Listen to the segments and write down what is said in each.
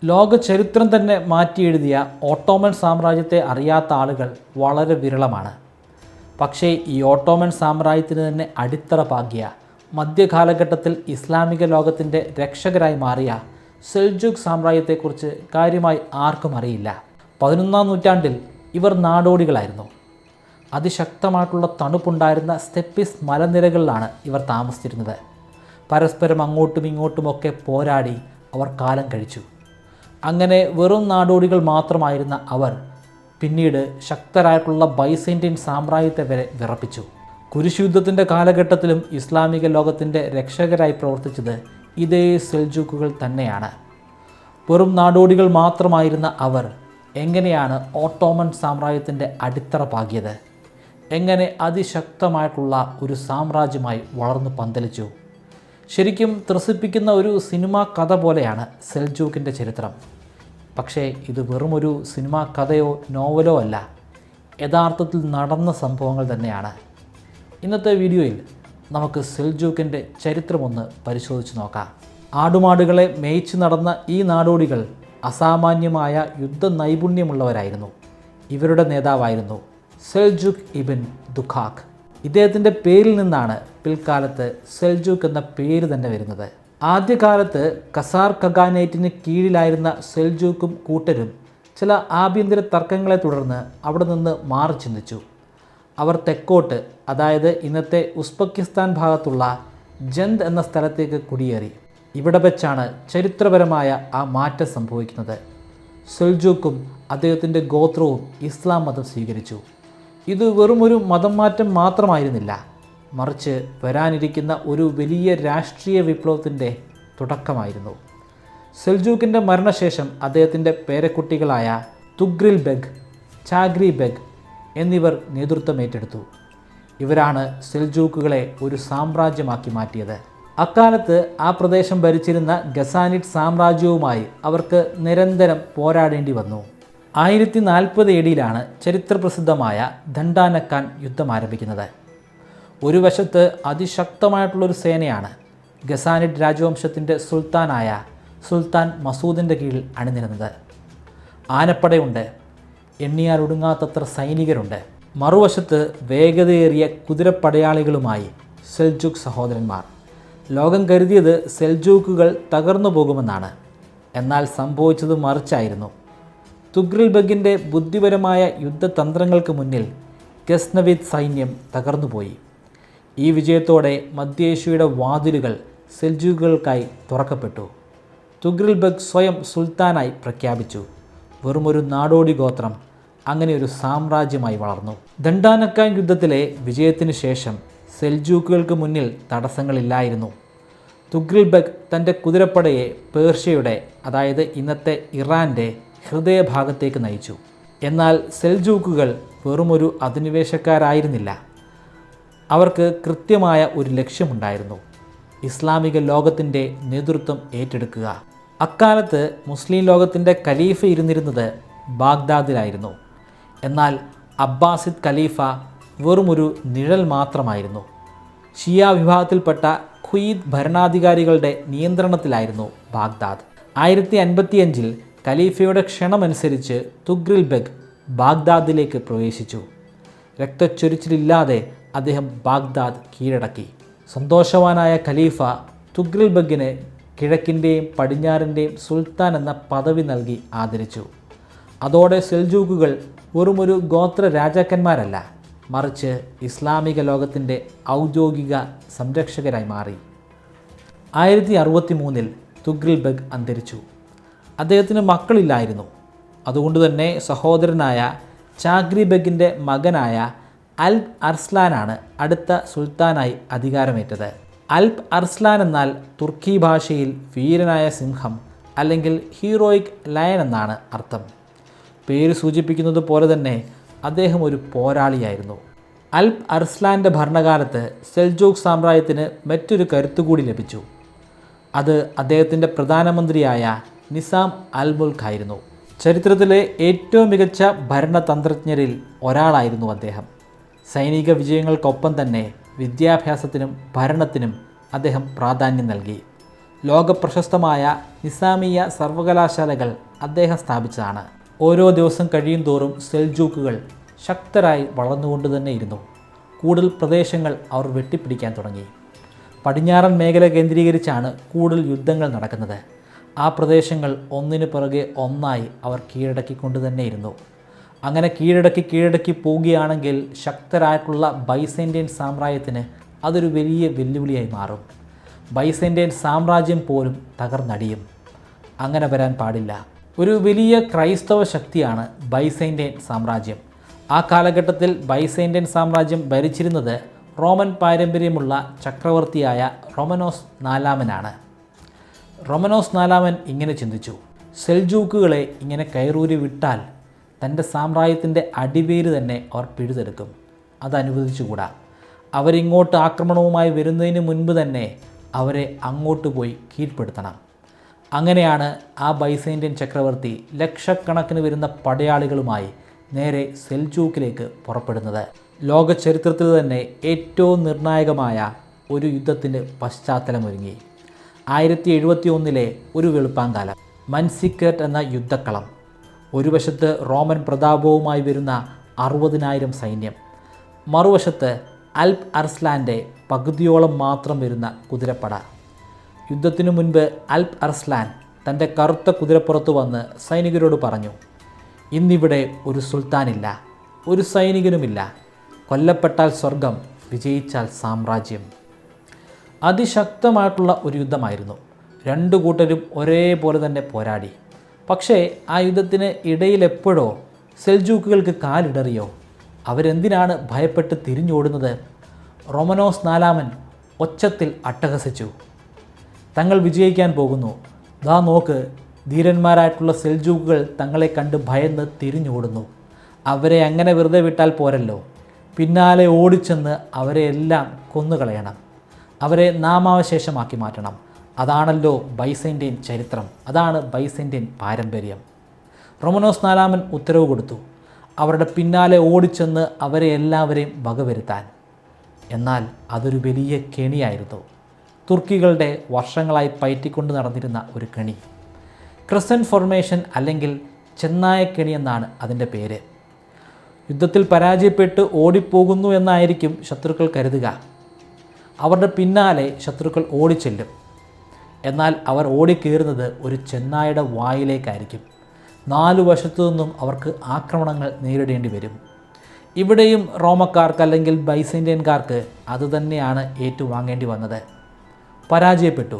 ലോക ചരിത്രം തന്നെ മാറ്റിയെഴുതിയ ഓട്ടോമൻ സാമ്രാജ്യത്തെ അറിയാത്ത ആളുകൾ വളരെ വിരളമാണ്. പക്ഷേ ഈ ഓട്ടോമൻ സാമ്രാജ്യത്തിന് തന്നെ അടിത്തറ പാകിയ, മധ്യകാലഘട്ടത്തിൽ ഇസ്ലാമിക ലോകത്തിൻ്റെ രക്ഷകരായി മാറിയ സെൽജൂക്ക് സാമ്രാജ്യത്തെക്കുറിച്ച് കാര്യമായി ആർക്കും അറിയില്ല. 11-ാം നൂറ്റാണ്ടിൽ ഇവർ നാടോടികളായിരുന്നു. അതിശക്തമായിട്ടുള്ള തണുപ്പുണ്ടായിരുന്ന സ്റ്റെപ്പിസ് മലനിരകളിലാണ് ഇവർ താമസിച്ചിരുന്നത്. പരസ്പരം അങ്ങോട്ടും ഇങ്ങോട്ടുമൊക്കെ പോരാടി അവർ കാലം കഴിച്ചു. അങ്ങനെ വെറും നാടോടികൾ മാത്രമായിരുന്ന അവർ പിന്നീട് ശക്തരായിട്ടുള്ള ബൈസന്റൈൻ സാമ്രാജ്യത്തെ വരെ വിറപ്പിച്ചു. കുരിശുയുദ്ധത്തിൻ്റെ കാലഘട്ടത്തിലും ഇസ്ലാമിക ലോകത്തിൻ്റെ രക്ഷകരായി പ്രവർത്തിച്ചത് ഇതേ സെൽജൂക്കുകൾ തന്നെയാണ്. വെറും നാടോടികൾ മാത്രമായിരുന്ന അവർ എങ്ങനെയാണ് ഓട്ടോമൻ സാമ്രാജ്യത്തിൻ്റെ അടിത്തറ പാകിയത്? എങ്ങനെ അതിശക്തമായിട്ടുള്ള ഒരു സാമ്രാജ്യമായി വളർന്നു പന്തലിച്ചു? ശരിക്കും ത്രസിപ്പിക്കുന്ന ഒരു സിനിമാ കഥ പോലെയാണ് സെൽജൂക്കിൻ്റെ ചരിത്രം. പക്ഷേ ഇത് വെറുമൊരു സിനിമാ കഥയോ നോവലോ അല്ല, യഥാർത്ഥത്തിൽ നടന്ന സംഭവങ്ങൾ തന്നെയാണ്. ഇന്നത്തെ വീഡിയോയിൽ നമുക്ക് സെൽജൂക്കിൻ്റെ ചരിത്രമൊന്ന് പരിശോധിച്ച് നോക്കാം. ആടുമാടുകളെ മേയിച്ച് നടന്ന ഈ നാടോടികൾ അസാമാന്യമായ യുദ്ധ നൈപുണ്യമുള്ളവരായിരുന്നു. ഇവരുടെ നേതാവായിരുന്നു സെൽജുക് ഇബിൻ ദുഖാഖ്. ഇദ്ദേഹത്തിൻ്റെ പേരിൽ നിന്നാണ് പിൽക്കാലത്ത് സെൽജൂക്ക് എന്ന പേര് തന്നെ വരുന്നത്. ആദ്യകാലത്ത് കസാർ ഖഗാനേറ്റിന് കീഴിലായിരുന്ന സെൽജൂക്കും കൂട്ടരും ചില ആഭ്യന്തര തർക്കങ്ങളെ തുടർന്ന് അവിടെ നിന്ന് മാറി ചിന്തിച്ചു. അവർ തെക്കോട്ട്, അതായത് ഇന്നത്തെ ഉസ്ബെക്കിസ്ഥാൻ ഭാഗത്തുള്ള ജന്ദ് എന്ന സ്ഥലത്തേക്ക് കുടിയേറി. ഇവിടെ വെച്ചാണ് ചരിത്രപരമായ ആ മാറ്റം സംഭവിക്കുന്നത്. സെൽജൂക്കും അദ്ദേഹത്തിൻ്റെ ഗോത്രവും ഇസ്ലാം മതം സ്വീകരിച്ചു. ഇത് വെറുമൊരു മതം മാറ്റം മാത്രമായിരുന്നില്ല, മറിച്ച് വരാനിരിക്കുന്ന ഒരു വലിയ രാഷ്ട്രീയ വിപ്ലവത്തിൻ്റെ തുടക്കമായിരുന്നു. സെൽജൂക്കിൻ്റെ മരണശേഷം അദ്ദേഹത്തിൻ്റെ പേരക്കുട്ടികളായ തുഗ്രിൽ ബെഗ്, ചാഗ്രി ബെഗ് എന്നിവർ നേതൃത്വം ഏറ്റെടുത്തു. ഇവരാണ് സെൽജൂക്കുകളെ ഒരു സാമ്രാജ്യമാക്കി മാറ്റിയത്. അക്കാലത്ത് ആ പ്രദേശം ഭരിച്ചിരുന്ന ഗസാനിഡ് സാമ്രാജ്യവുമായി അവർക്ക് നിരന്തരം പോരാടേണ്ടി വന്നു. 1040 AD ചരിത്രപ്രസിദ്ധമായ ദണ്ഡാനക്കാൻ യുദ്ധം ആരംഭിക്കുന്നത്. ഒരു വശത്ത് അതിശക്തമായിട്ടുള്ളൊരു സേനയാണ് ഗസാനിഡ് രാജവംശത്തിൻ്റെ സുൽത്താനായ സുൽത്താൻ മസൂദിൻ്റെ കീഴിൽ അണിനിരുന്നത്. ആനപ്പടയുണ്ട്, എണ്ണിയാലൊടുങ്ങാത്തത്ര സൈനികരുണ്ട്. മറുവശത്ത് വേഗതയേറിയ കുതിരപ്പടയാളികളുമായി സെൽജൂക്ക് സഹോദരന്മാർ. ലോകം കരുതിയത് സെൽജൂക്കുകൾ തകർന്നു പോകുമെന്നാണ്. എന്നാൽ സംഭവിച്ചത് മറിച്ചായിരുന്നു. തുഗ്രിൽ ബെഗിൻ്റെ ബുദ്ധിപരമായ യുദ്ധതന്ത്രങ്ങൾക്ക് മുന്നിൽ ഗസ്നവിദ് സൈന്യം തകർന്നുപോയി. ഈ വിജയത്തോടെ മധ്യേഷ്യയുടെ വാതിലുകൾ സെൽജൂക്കുകൾക്കായി തുറക്കപ്പെട്ടു. തുഗ്രിൽ ബെഗ് സ്വയം സുൽത്താനായി പ്രഖ്യാപിച്ചു. വെറുമൊരു നാടോടി ഗോത്രം അങ്ങനെ ഒരു സാമ്രാജ്യമായി വളർന്നു. ദണ്ഡാനക്കാൻ യുദ്ധത്തിലെ വിജയത്തിന് ശേഷം സെൽജൂക്കുകൾക്ക് മുന്നിൽ തടസ്സങ്ങളില്ലായിരുന്നു. തുഗ്രിൽ ബെഗ് തൻ്റെ കുതിരപ്പടയെ പേർഷ്യയുടെ, അതായത് ഇന്നത്തെ ഇറാൻ്റെ ഹൃദയഭാഗത്തേക്ക് നയിച്ചു. എന്നാൽ സെൽജൂക്കുകൾ വെറുമൊരു അധിനിവേശക്കാരായിരുന്നില്ല. അവർക്ക് കൃത്യമായ ഒരു ലക്ഷ്യമുണ്ടായിരുന്നു: ഇസ്ലാമിക ലോകത്തിൻ്റെ നേതൃത്വം ഏറ്റെടുക്കുക. അക്കാലത്ത് മുസ്ലിം ലോകത്തിൻ്റെ ഖലീഫ ഇരുന്നിരുന്നത് ബാഗ്ദാദിലായിരുന്നു. എന്നാൽ അബ്ബാസിദ് ഖലീഫ വെറുമൊരു നിഴൽ മാത്രമായിരുന്നു. ഷിയ വിഭാഗത്തിൽപ്പെട്ട ഖുയീദ് ഭരണാധികാരികളുടെ നിയന്ത്രണത്തിലായിരുന്നു ബാഗ്ദാദ്. 1055 ഖലീഫയുടെ ക്ഷണമനുസരിച്ച് തുഗ്രിൽ ബെഗ് ബാഗ്ദാദിലേക്ക് പ്രവേശിച്ചു. രക്തച്ചൊരിച്ചിലില്ലാതെ അദ്ദേഹം ബാഗ്ദാദ് കീഴടക്കി. സന്തോഷവാനായ ഖലീഫ തുഗ്രിൽ ബെഗിന് കിഴക്കിൻ്റെയും പടിഞ്ഞാറിൻ്റെയും സുൽത്താൻ എന്ന പദവി നൽകി ആദരിച്ചു. അതോടെ സെൽജൂക്കുകൾ വെറുമൊരു ഗോത്ര രാജാക്കന്മാരല്ല, മറിച്ച് ഇസ്ലാമിക ലോകത്തിൻ്റെ ഔദ്യോഗിക സംരക്ഷകരായി മാറി. 1063 തുഗ്രിൽ ബെഗ് അന്തരിച്ചു. അദ്ദേഹത്തിന് മക്കളില്ലായിരുന്നു. അതുകൊണ്ട് തന്നെ സഹോദരനായ ചാഗ്രി ബെഗിൻ്റെ മകനായ അൽപ് അർസ്ലാനാണ് അടുത്ത സുൽത്താനായി അധികാരമേറ്റത്. അൽപ് അർസ്ലാൻ എന്നാൽ തുർക്കി ഭാഷയിൽ വീരനായ സിംഹം അല്ലെങ്കിൽ ഹീറോയിക് ലയൺ എന്നാണ് അർത്ഥം. പേര് സൂചിപ്പിക്കുന്നത് പോലെ തന്നെ അദ്ദേഹം ഒരു പോരാളിയായിരുന്നു. അൽപ് അർസ്ലാൻ്റെ ഭരണകാലത്ത് സെൽജൂക്ക് സാമ്രാജ്യത്തിന് മറ്റൊരു കരുത്തുകൂടി ലഭിച്ചു. അത് അദ്ദേഹത്തിൻ്റെ പ്രധാനമന്ത്രിയായ നിസാം അൽ മുൽക്ക് ആയിരുന്നു. ചരിത്രത്തിലെ ഏറ്റവും മികച്ച ഭരണതന്ത്രജ്ഞരിൽ ഒരാളായിരുന്നു അദ്ദേഹം. സൈനിക വിജയങ്ങൾക്കൊപ്പം തന്നെ വിദ്യാഭ്യാസത്തിനും ഭരണത്തിനും അദ്ദേഹം പ്രാധാന്യം നൽകി. ലോകപ്രശസ്തമായ നിസാമിയ സർവകലാശാലകൾ അദ്ദേഹം സ്ഥാപിച്ചതാണ്. ഓരോ ദിവസം കഴിയും തോറും സെൽജൂക്കുകൾ ശക്തരായി വളർന്നുകൊണ്ട് തന്നെയിരുന്നു. കൂടുതൽ പ്രദേശങ്ങൾ അവർ വെട്ടിപ്പിടിക്കാൻ തുടങ്ങി. പടിഞ്ഞാറൻ മേഖല കേന്ദ്രീകരിച്ചാണ് കൂടുതൽ യുദ്ധങ്ങൾ നടക്കുന്നത്. ആ പ്രദേശങ്ങൾ ഒന്നിനു പുറകെ ഒന്നായി അവർ കീഴടക്കിക്കൊണ്ട് തന്നെയിരുന്നു. അങ്ങനെ കീഴടക്കി പോവുകയാണെങ്കിൽ ശക്തരായിട്ടുള്ള ബൈസന്റൈൻ സാമ്രാജ്യത്തിന് അതൊരു വലിയ വെല്ലുവിളിയായി മാറും. ബൈസന്റൈൻ സാമ്രാജ്യം പോലും തകർന്നടിയും. അങ്ങനെ വരാൻ പാടില്ല. ഒരു വലിയ ക്രൈസ്തവ ശക്തിയാണ് ബൈസന്റൈൻ സാമ്രാജ്യം. ആ കാലഘട്ടത്തിൽ ബൈസന്റൈൻ സാമ്രാജ്യം ഭരിച്ചിരുന്നത് റോമൻ പാരമ്പര്യമുള്ള ചക്രവർത്തിയായ റൊമനോസ് നാലാമനാണ്. റൊമനോസ് നാലാമൻ ഇങ്ങനെ ചിന്തിച്ചു, സെൽജൂക്കുകളെ ഇങ്ങനെ കയറൂരി വിട്ടാൽ തൻ്റെ സാമ്രാജ്യത്തിൻ്റെ അടിവേര് തന്നെ അവർ പിഴുതെടുക്കും. അത് അനുവദിച്ചുകൂടാ. അവരിങ്ങോട്ട് ആക്രമണവുമായി വരുന്നതിന് മുൻപ് തന്നെ അവരെ അങ്ങോട്ട് പോയി കീഴ്പ്പെടുത്തണം. അങ്ങനെയാണ് ആ ബൈസന്റൈൻ ചക്രവർത്തി ലക്ഷക്കണക്കിന് വരുന്ന പടയാളികളുമായി നേരെ സെൽജൂക്കിലേക്ക് പുറപ്പെടുന്നത്. ലോക ചരിത്രത്തിൽ തന്നെ ഏറ്റവും നിർണായകമായ ഒരു യുദ്ധത്തിന് പശ്ചാത്തലമൊരുങ്ങി. 1071 ഒരു വെളുപ്പാങ്കാലം മൻസിക്കറ്റ് എന്ന യുദ്ധക്കളം. ഒരു വശത്ത് റോമൻ പ്രതാപവുമായി വരുന്ന 60,000 സൈന്യം, മറുവശത്ത് അൽപ് അർസ്ലാൻ്റെ പകുതിയോളം മാത്രം വരുന്ന കുതിരപ്പട. യുദ്ധത്തിനു മുൻപ് അൽപ് അർസ്ലാൻ തൻ്റെ കറുത്ത കുതിരപ്പുറത്ത് വന്ന് സൈനികരോട് പറഞ്ഞു, ഇന്നിവിടെ ഒരു സുൽത്താനില്ല, ഒരു സൈനികനുമില്ല. കൊല്ലപ്പെട്ടാൽ സ്വർഗം, വിജയിച്ചാൽ സാമ്രാജ്യം. അതിശക്തമായിട്ടുള്ള ഒരു യുദ്ധമായിരുന്നു. രണ്ടു കൂട്ടരും ഒരേപോലെ തന്നെ പോരാടി. പക്ഷേ ആ യുദ്ധത്തിന് ഇടയിലെപ്പോഴോ സെൽജൂക്കുകൾക്ക് കാലിടറിയോ? അവരെന്തിനാണ് ഭയപ്പെട്ട് തിരിഞ്ഞോടുന്നത്? റൊമനോസ് നാലാമൻ ഒച്ചത്തിൽ അട്ടഹസിച്ചു, തങ്ങൾ വിജയിക്കാൻ പോകുന്നു. ദാ നോക്ക്, ധീരന്മാരായിട്ടുള്ള സെൽജൂക്കുകൾ തങ്ങളെ കണ്ട് ഭയന്ന് തിരിഞ്ഞോടുന്നു. അവരെ അങ്ങനെ വെറുതെ വിട്ടാൽ പോരല്ലോ, പിന്നാലെ ഓടിച്ചെന്ന് അവരെ എല്ലാം കൊന്നുകളയണം. അവരെ നാമാവശേഷമാക്കി മാറ്റണം. അതാണല്ലോ ബൈസന്റൈൻ ചരിത്രം, അതാണ് ബൈസന്റൈൻ പാരമ്പര്യം. റൊമനോസ് നാലാമൻ ഉത്തരവ് കൊടുത്തു, അവരുടെ പിന്നാലെ ഓടിച്ചെന്ന് അവരെ എല്ലാവരെയും വകവരുത്താൻ. എന്നാൽ അതൊരു വലിയ കെണിയായിരുന്നു. തുർക്കികളുടെ വർഷങ്ങളായി പയറ്റിക്കൊണ്ട് നടന്നിരുന്ന ഒരു കെണി. ക്രസൻറ്റ് ഫോർമേഷൻ അല്ലെങ്കിൽ ചെന്നായക്കെണി എന്നാണ് അതിൻ്റെ പേര്. യുദ്ധത്തിൽ പരാജയപ്പെട്ട് ഓടിപ്പോകുന്നു എന്നായിരിക്കും ശത്രുക്കൾ കരുതുക. അവരുടെ പിന്നാലെ ശത്രുക്കൾ ഓടിച്ചെല്ലും. എന്നാൽ അവർ ഓടിക്കയറുന്നത് ഒരു ചെന്നായയുടെ വായിലേക്കായിരിക്കും. 4 വശത്തു നിന്നും അവർക്ക് ആക്രമണങ്ങൾ നേരിടേണ്ടി വരും. ഇവിടെയും റോമക്കാർക്ക് അല്ലെങ്കിൽ ബൈസന്റൈൻകാർക്ക് അതുതന്നെയാണ് ഏറ്റുവാങ്ങേണ്ടി വന്നത്. പരാജയപ്പെട്ടു.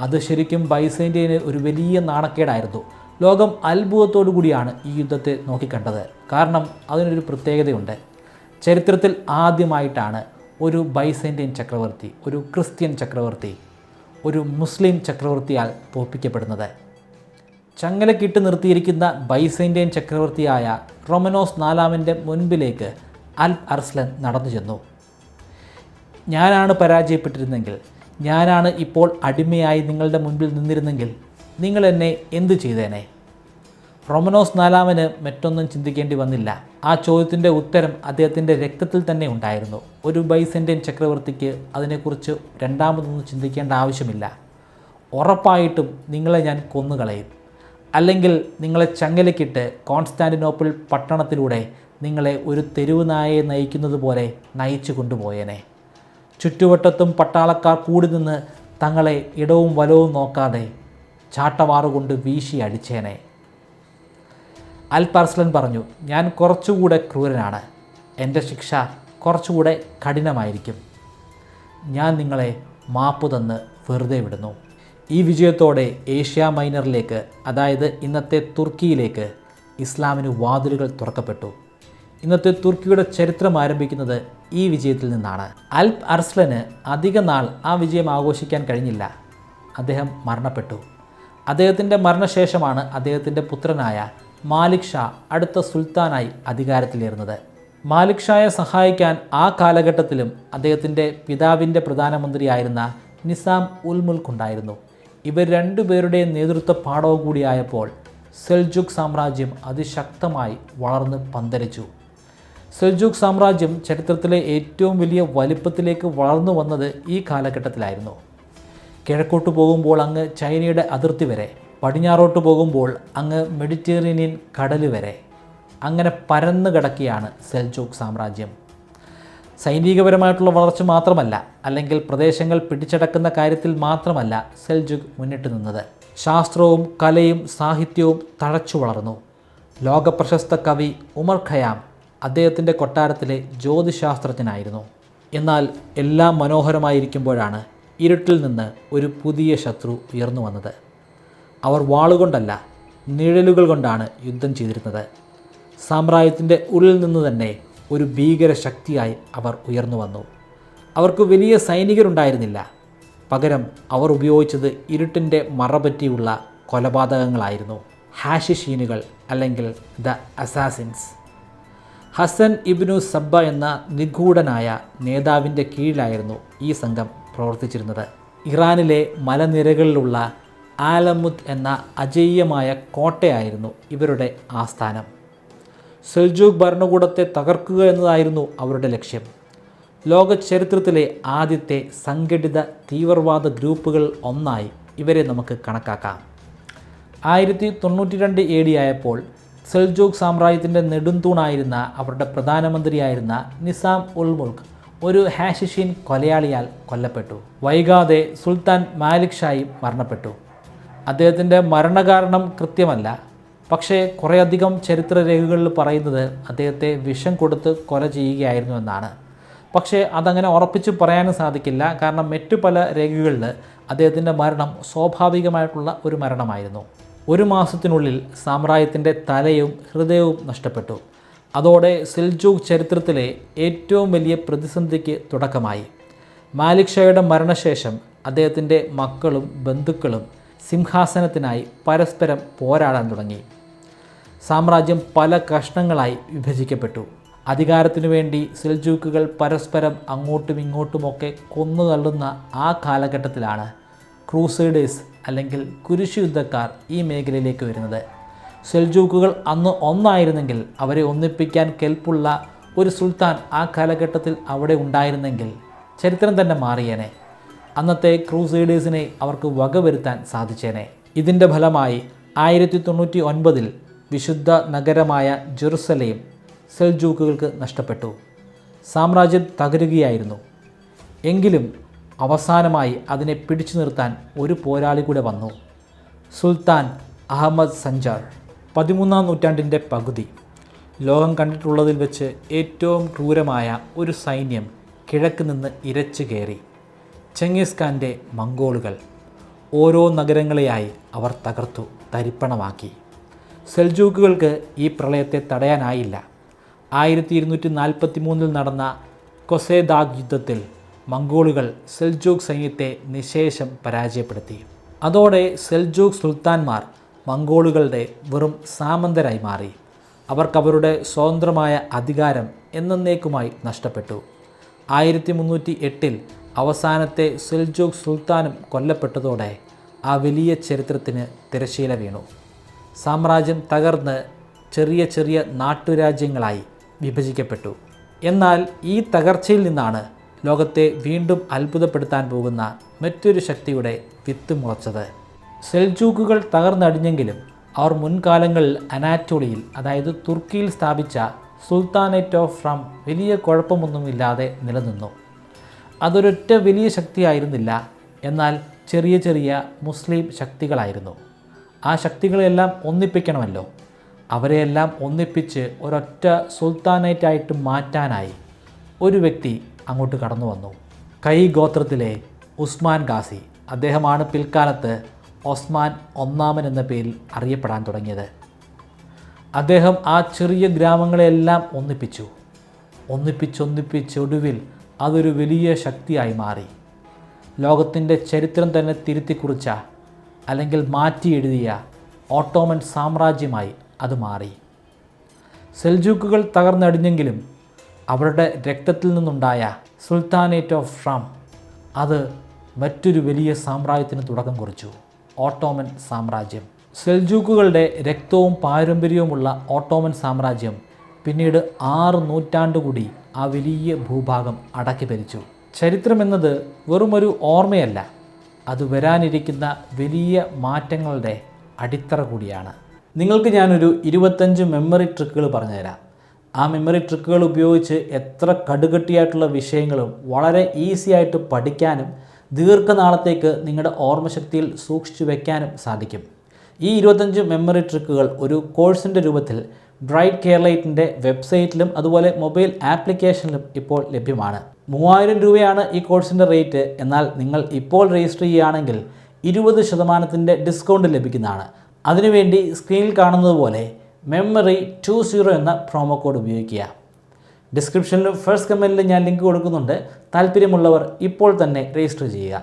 അത് ശരിക്കും ബൈസന്റൈന് ഒരു വലിയ നാണക്കേടായിരുന്നു. ലോകം അത്ഭുതത്തോടു കൂടിയാണ് ഈ യുദ്ധത്തെ നോക്കിക്കണ്ടത്. കാരണം അതിനൊരു പ്രത്യേകതയുണ്ട്. ചരിത്രത്തിൽ ആദ്യമായിട്ടാണ് ഒരു ബൈസന്റൈൻ ചക്രവർത്തി, ഒരു ക്രിസ്ത്യൻ ചക്രവർത്തി, ഒരു മുസ്ലിം ചക്രവർത്തിയാൽ തോൽപ്പിക്കപ്പെടുന്നത്. ചങ്ങലക്കിട്ട് നിർത്തിയിരിക്കുന്ന ബൈസന്റൈൻ ചക്രവർത്തിയായ റൊമനോസ് നാലാമൻ്റെ മുൻപിലേക്ക് അൽപ് അർസ്ലൻ നടന്നു ചെന്നു. ഞാനാണ് പരാജയപ്പെട്ടിരുന്നെങ്കിൽ, ഞാനാണ് ഇപ്പോൾ അടിമയായി നിങ്ങളുടെ മുൻപിൽ നിന്നിരുന്നെങ്കിൽ നിങ്ങൾ എന്നെ എന്തു ചെയ്തേനെ? റൊമനോസ് നാലാമന് മറ്റൊന്നും ചിന്തിക്കേണ്ടി വന്നില്ല. ആ ചോദ്യത്തിൻ്റെ ഉത്തരം അദ്ദേഹത്തിൻ്റെ രക്തത്തിൽ തന്നെ ഉണ്ടായിരുന്നു. ഒരു ബൈസന്റൈൻ ചക്രവർത്തിക്ക് അതിനെക്കുറിച്ച് രണ്ടാമതൊന്നും ചിന്തിക്കേണ്ട ആവശ്യമില്ല. ഉറപ്പായിട്ടും നിങ്ങളെ ഞാൻ കൊന്നുകളയും, അല്ലെങ്കിൽ നിങ്ങളെ ചങ്ങലക്കിട്ട് കോൺസ്റ്റാന്റിനോപ്പിൾ പട്ടണത്തിലൂടെ നിങ്ങളെ ഒരു തെരുവ് നായയെ നയിക്കുന്നത് പോലെ നയിച്ചു കൊണ്ടുപോയേനെ. ചുറ്റുവട്ടത്തും പട്ടാളക്കാർ കൂടി നിന്ന് തങ്ങളെ ഇടവും വലവും നോക്കാതെ ചാട്ടവാറുകൊണ്ട് വീശി അടിച്ചേനെ. അൽപ് അർസ്ലൻ പറഞ്ഞു, ഞാൻ കുറച്ചുകൂടെ ക്രൂരനാണ്. എൻ്റെ ശിക്ഷ കുറച്ചുകൂടെ കഠിനമായിരിക്കും. ഞാൻ നിങ്ങളെ മാപ്പു തന്ന് വെറുതെ വിടുന്നു. ഈ വിജയത്തോടെ ഏഷ്യ മൈനറിലേക്ക്, അതായത് ഇന്നത്തെ തുർക്കിയിലേക്ക് ഇസ്ലാമിന് വാതിലുകൾ തുറക്കപ്പെട്ടു. ഇന്നത്തെ തുർക്കിയുടെ ചരിത്രം ആരംഭിക്കുന്നത് ഈ വിജയത്തിൽ നിന്നാണ്. അൽപ് അർസ്ലന് അധിക നാൾ ആ വിജയം ആഘോഷിക്കാൻ കഴിഞ്ഞില്ല. അദ്ദേഹം മരണപ്പെട്ടു. അദ്ദേഹത്തിൻ്റെ മരണശേഷമാണ് അദ്ദേഹത്തിൻ്റെ പുത്രനായ മാലിക് ഷാ അടുത്ത സുൽത്താനായി അധികാരത്തിലേറുന്നത്. മാലിക് ഷായെ സഹായിക്കാൻ ആ കാലഘട്ടത്തിലും അദ്ദേഹത്തിൻ്റെ പിതാവിൻ്റെ പ്രധാനമന്ത്രിയായിരുന്ന നിസാം ഉൽ മുൽക്ക് ഉണ്ടായിരുന്നു. ഇവർ രണ്ടുപേരുടെയും നേതൃത്വ പാഠവും കൂടിയായപ്പോൾ സെൽജുക് സാമ്രാജ്യം അതിശക്തമായി വളർന്ന് പന്തലിച്ചു. സെൽജുക് സാമ്രാജ്യം ചരിത്രത്തിലെ ഏറ്റവും വലിയ വലിപ്പത്തിലേക്ക് വളർന്നു വന്നത് ഈ കാലഘട്ടത്തിലായിരുന്നു. കിഴക്കോട്ട് പോകുമ്പോൾ അങ്ങ് ചൈനയുടെ അതിർത്തി വരെ, പടിഞ്ഞാറോട്ട് പോകുമ്പോൾ അങ്ങ് മെഡിറ്ററേനിയൻ കടൽ വരെ, അങ്ങനെ പരന്നു കിടക്കുകയാണ് സെൽജൂക്ക് സാമ്രാജ്യം. സൈനികപരമായിട്ടുള്ള വളർച്ച മാത്രമല്ല, അല്ലെങ്കിൽ പ്രദേശങ്ങൾ പിടിച്ചടക്കുന്ന കാര്യത്തിൽ മാത്രമല്ല സെൽജുക് മുന്നിട്ട് നിന്നത്. ശാസ്ത്രവും കലയും സാഹിത്യവും തഴച്ചു വളർന്നു. ലോകപ്രശസ്ത കവി ഉമർ ഖയാം അദ്ദേഹത്തിൻ്റെ കൊട്ടാരത്തിലെ ജ്യോതിശാസ്ത്രജ്ഞനായിരുന്നു. എന്നാൽ എല്ലാം മനോഹരമായിരിക്കുമ്പോഴാണ് ഇരുട്ടിൽ നിന്ന് ഒരു പുതിയ ശത്രു ഉയർന്നു വന്നത്. അവർ വാളുകൊണ്ടല്ല, നിഴലുകൾ കൊണ്ടാണ് യുദ്ധം ചെയ്തിരുന്നത്. സാമ്രാജ്യത്തിൻ്റെ ഉള്ളിൽ നിന്ന് തന്നെ ഒരു ഭീകര ശക്തിയായി അവർ ഉയർന്നു വന്നു. അവർക്ക് വലിയ സൈനികരുണ്ടായിരുന്നില്ല. പകരം അവർ ഉപയോഗിച്ചത് ഇരുട്ടിൻ്റെ മറപറ്റിയുള്ള കൊലപാതകങ്ങളായിരുന്നു. ഹാഷിഷീനുകൾ അല്ലെങ്കിൽ ദ അസാസിൻസ്. ഹസൻ ഇബ്നു സബ്ബ എന്ന നിഗൂഢനായ നേതാവിൻ്റെ കീഴിലായിരുന്നു ഈ സംഘം പ്രവർത്തിച്ചിരുന്നത്. ഇറാനിലെ മലനിരകളിലുള്ള ആലമുദ് എന്ന അജയ്യമായ കോട്ടയായിരുന്നു ഇവരുടെ ആസ്ഥാനം. സെൽജൂക്ക് ഭരണകൂടത്തെ തകർക്കുക എന്നതായിരുന്നു അവരുടെ ലക്ഷ്യം. ലോക ചരിത്രത്തിലെ ആദ്യത്തെ സംഘടിത തീവ്രവാദ ഗ്രൂപ്പുകൾ ഒന്നായി ഇവരെ നമുക്ക് കണക്കാക്കാം. 1092 AD ആയപ്പോൾ സെൽജൂക്ക് സാമ്രാജ്യത്തിൻ്റെ നെടുംതൂണായിരുന്ന അവരുടെ പ്രധാനമന്ത്രിയായിരുന്ന നിസാം ഉൽ മുൽക്ക് ഒരു ഹാഷിഷീൻ കൊലയാളിയാൽ കൊല്ലപ്പെട്ടു. വൈകാതെ സുൽത്താൻ മാലിക് ഷായും മരണപ്പെട്ടു. അദ്ദേഹത്തിൻ്റെ മരണകാരണം കൃത്യമല്ല, പക്ഷേ കുറേയധികം ചരിത്രരേഖകളിൽ പറയുന്നത് അദ്ദേഹത്തെ വിഷം കൊടുത്ത് കൊല ചെയ്യുകയായിരുന്നു എന്നാണ്. പക്ഷേ അതങ്ങനെ ഉറപ്പിച്ച് പറയാനും സാധിക്കില്ല. കാരണം മറ്റു പല രേഖകളിൽ അദ്ദേഹത്തിൻ്റെ മരണം സ്വാഭാവികമായിട്ടുള്ള ഒരു മരണമായിരുന്നു. 1 മാസത്തിനുള്ളിൽ സാമ്രാജ്യത്തിൻ്റെ തലയും ഹൃദയവും നഷ്ടപ്പെട്ടു. അതോടെ സെൽജൂക്ക് ചരിത്രത്തിലെ ഏറ്റവും വലിയ പ്രതിസന്ധിക്ക് തുടക്കമായി. മാലിക് ഷായുടെ മരണശേഷം അദ്ദേഹത്തിൻ്റെ മക്കളും ബന്ധുക്കളും സിംഹാസനത്തിനായി പരസ്പരം പോരാടാൻ തുടങ്ങി. സാമ്രാജ്യം പല കഷ്ണങ്ങളായി വിഭജിക്കപ്പെട്ടു. അധികാരത്തിനു വേണ്ടി സെൽജൂക്കുകൾ പരസ്പരം അങ്ങോട്ടും ഇങ്ങോട്ടുമൊക്കെ കൊന്നു തള്ളുന്ന ആ കാലഘട്ടത്തിലാണ് ക്രൂസേഡേഴ്സ് അല്ലെങ്കിൽ കുരിശ് യുദ്ധക്കാർ ഈ മേഖലയിലേക്ക് വരുന്നത്. സെൽജൂക്കുകൾ അന്ന് ഒന്നായിരുന്നെങ്കിൽ, അവരെ ഒന്നിപ്പിക്കാൻ കെൽപ്പുള്ള ഒരു സുൽത്താൻ ആ കാലഘട്ടത്തിൽ അവിടെ ഉണ്ടായിരുന്നെങ്കിൽ ചരിത്രം തന്നെ മാറിയേനെ. അന്നത്തെ ക്രൂസേഡേഴ്സിനെ അവർക്ക് വകവരുത്താൻ സാധിച്ചേനെ. ഇതിൻ്റെ ഫലമായി 1099 വിശുദ്ധ നഗരമായ ജെറുസലേം സെൽജൂക്കുകൾക്ക് നഷ്ടപ്പെട്ടു. സാമ്രാജ്യം തകരുകയായിരുന്നു. എങ്കിലും അവസാനമായി അതിനെ പിടിച്ചു നിർത്താൻ ഒരു പോരാളി കൂടെ വന്നു, സുൽത്താൻ അഹമ്മദ് സഞ്ചാർ. 13-ാം നൂറ്റാണ്ടിൻ്റെ പകുതി. ലോകം കണ്ടിട്ടുള്ളതിൽ വെച്ച് ഏറ്റവും ക്രൂരമായ ഒരു സൈന്യം കിഴക്ക് നിന്ന് ഇരച്ചു കയറി. ചെങ്കിസ് ഖാൻ്റെ മംഗോളുകൾ. ഓരോ നഗരങ്ങളെയായി അവർ തകർത്തു തരിപ്പണമാക്കി. സെൽജൂക്കുകൾക്ക് ഈ പ്രളയത്തെ തടയാനായില്ല. 1243 നടന്ന കൊസേദാഗ് യുദ്ധത്തിൽ മംഗോളുകൾ സെൽജൂക്ക് സൈന്യത്തെ നിശേഷം പരാജയപ്പെടുത്തി. അതോടെ സെൽജൂക്ക് സുൽത്താൻമാർ മംഗോളുകളുടെ വെറും സാമന്തരായി മാറി. അവർക്കവരുടെ സ്വതന്ത്രമായ അധികാരം എന്നേക്കുമായി നഷ്ടപ്പെട്ടു. 1308 അവസാനത്തെ സെൽജൂക്ക് സുൽത്താനും കൊല്ലപ്പെട്ടതോടെ ആ വലിയ ചരിത്രത്തിന് തിരശ്ശീല വീണു. സാമ്രാജ്യം തകർന്ന് ചെറിയ ചെറിയ നാട്ടുരാജ്യങ്ങളായി വിഭജിക്കപ്പെട്ടു. എന്നാൽ ഈ തകർച്ചയിൽ നിന്നാണ് ലോകത്തെ വീണ്ടും അത്ഭുതപ്പെടുത്താൻ പോകുന്ന മറ്റൊരു ശക്തിയുടെ വിത്ത് മുളച്ചത്. സെൽജൂക്കുകൾ തകർന്നടിഞ്ഞെങ്കിലും അവർ മുൻകാലങ്ങളിൽ അനാറ്റോളിയിൽ, അതായത് തുർക്കിയിൽ സ്ഥാപിച്ച സുൽത്താനേറ്റ് ഓഫ് ഫ്രം വലിയ കുഴപ്പമൊന്നുമില്ലാതെ നിലനിന്നു. അതൊരൊറ്റ വലിയ ശക്തിയായിരുന്നില്ല, എന്നാൽ ചെറിയ ചെറിയ മുസ്ലിം ശക്തികളായിരുന്നു. ആ ശക്തികളെല്ലാം ഒന്നിപ്പിക്കണമല്ലോ. അവരെയെല്ലാം ഒന്നിപ്പിച്ച് ഒരൊറ്റ സുൽത്താനേറ്റായിട്ട് മാറ്റാനായി ഒരു വ്യക്തി അങ്ങോട്ട് കടന്നു വന്നു. കൈ ഗോത്രത്തിലെ ഉസ്മാൻ ഗാസി. അദ്ദേഹമാണ് പിൽക്കാലത്ത് ഒസ്മാൻ ഒന്നാമൻ എന്ന പേരിൽ അറിയപ്പെടാൻ തുടങ്ങിയത്. അദ്ദേഹം ആ ചെറിയ ഗ്രാമങ്ങളെല്ലാം ഒന്നിപ്പിച്ചൊടുവിൽ അതൊരു വലിയ ശക്തിയായി മാറി. ലോകത്തിൻ്റെ ചരിത്രം തന്നെ തിരുത്തിക്കുറിച്ച അല്ലെങ്കിൽ മാറ്റി എഴുതിയ ഓട്ടോമൻ സാമ്രാജ്യമായി അത് മാറി. സെൽജൂക്കുകൾ തകർന്നടിഞ്ഞെങ്കിലും അവരുടെ രക്തത്തിൽ നിന്നുണ്ടായ സുൽത്താനേറ്റ് ഓഫ് ഫ്രം അത് മറ്റൊരു വലിയ സാമ്രാജ്യത്തിന് തുടക്കം കുറിച്ചു, ഓട്ടോമൻ സാമ്രാജ്യം. സെൽജൂക്കുകളുടെ രക്തവും പാരമ്പര്യവുമുള്ള ഓട്ടോമൻ സാമ്രാജ്യം പിന്നീട് 6 നൂറ്റാണ്ട് കൂടി ആ വലിയ ഭൂഭാഗം അടക്കി ഭരിച്ചു. ചരിത്രമെന്നത് വെറുമൊരു ഓർമ്മയല്ല, അത് വരാനിരിക്കുന്ന വലിയ മാറ്റങ്ങളുടെ അടിത്തറ കൂടിയാണ്. നിങ്ങൾക്ക് ഞാനൊരു 25 മെമ്മറി ട്രിക്കുകൾ പറഞ്ഞുതരാം. ആ മെമ്മറി ട്രിക്കുകൾ ഉപയോഗിച്ച് എത്ര കടുകട്ടിയായിട്ടുള്ള വിഷയങ്ങളും വളരെ ഈസി ആയിട്ട് പഠിക്കാനും ദീർഘനാളത്തേക്ക് നിങ്ങളുടെ ഓർമ്മശക്തിയിൽ സൂക്ഷിച്ചു വയ്ക്കാനും സാധിക്കും. ഈ 25 മെമ്മറി ട്രിക്കുകൾ ഒരു കോഴ്സിൻ്റെ രൂപത്തിൽ ബ്രൈറ്റ് കേരളൈറ്റിൻ്റെ വെബ്സൈറ്റിലും അതുപോലെ മൊബൈൽ ആപ്ലിക്കേഷനിലും ഇപ്പോൾ ലഭ്യമാണ്. 3000 രൂപയാണ് ഈ കോഴ്സിൻ്റെ റേറ്റ്. എന്നാൽ നിങ്ങൾ ഇപ്പോൾ രജിസ്റ്റർ ചെയ്യുകയാണെങ്കിൽ 20% ഡിസ്കൗണ്ട് ലഭിക്കുന്നതാണ്. അതിനുവേണ്ടി സ്ക്രീനിൽ കാണുന്നത് പോലെ മെമ്മറി 20 എന്ന പ്രോമോ കോഡ് ഉപയോഗിക്കുക. ഡിസ്ക്രിപ്ഷനിലും ഫസ്റ്റ് കമൻറ്റിലും ഞാൻ ലിങ്ക് കൊടുക്കുന്നുണ്ട്. താല്പര്യമുള്ളവർ ഇപ്പോൾ തന്നെ രജിസ്റ്റർ ചെയ്യുക.